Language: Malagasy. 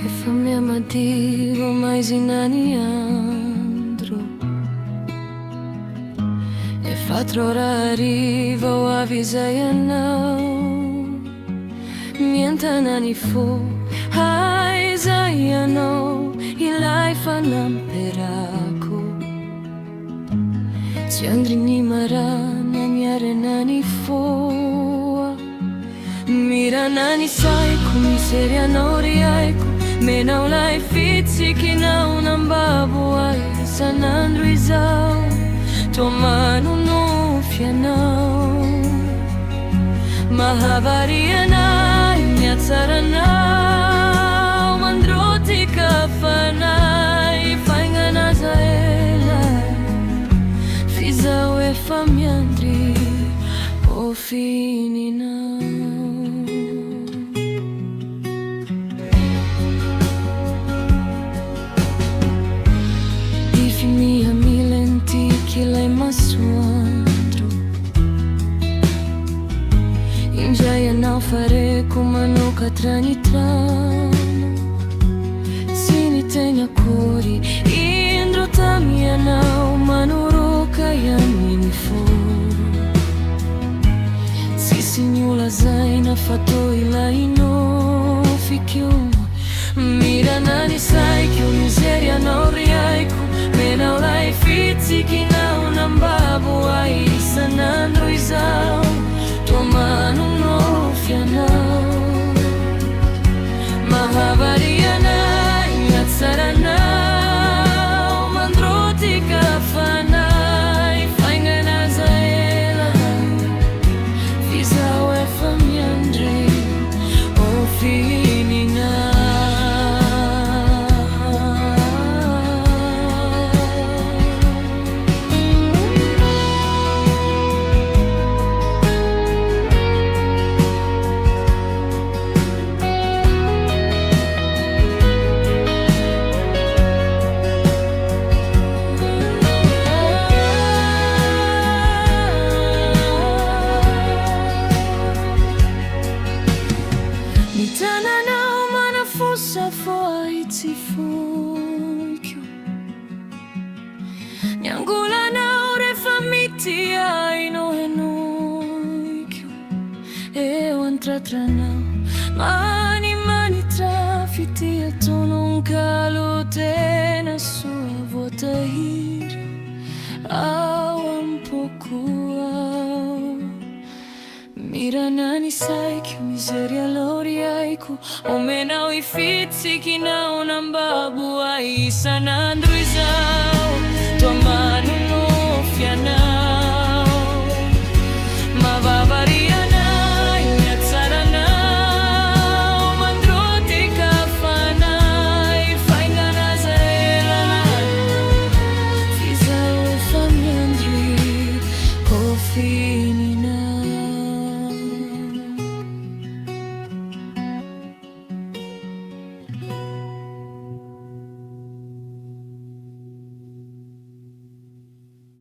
E fammi amativo mai zinani andro E fatrora arrivo a visaia nau Mienta nani fu Hai zaia no Ilai fanam perako Ciandri ni marana Nyare nani foa Mira nani saiku Miseria no riaiku Menau lai fitsi ki nau nambabu ai sanandru izau Tomanu no fianau Mahavaria nai nyatsara nau Mandroti kafanai Faingana zaela Fizau e famiandri O fininau Mia milenti che lei massuandro In gioia non fare come no catrani trano Sini tegna cori Indro ta mia nau Manuro caiani foro Si signula zaina Fatto ila ino Ficchiu Mira nani sai che miseria non riaiku Menau lai fitsi ki nau nambabu ai sanandro izau Tua manu no fianau Mahavaria nai nyatsara nau Mandroti kafanai Faingana zaela Fizau e famiandri O fininau Mitana nau mana fossa foi ti fulchio Nyangula nau re famiti ai no enuikio E o entra tra nau Mani trafiti e tu non calo te na sua vota hir Au un poco Mira nani sai che miseria loriaiku O menau I fitsi ki nau nambabu ai sanandru izau Tua manu no fianau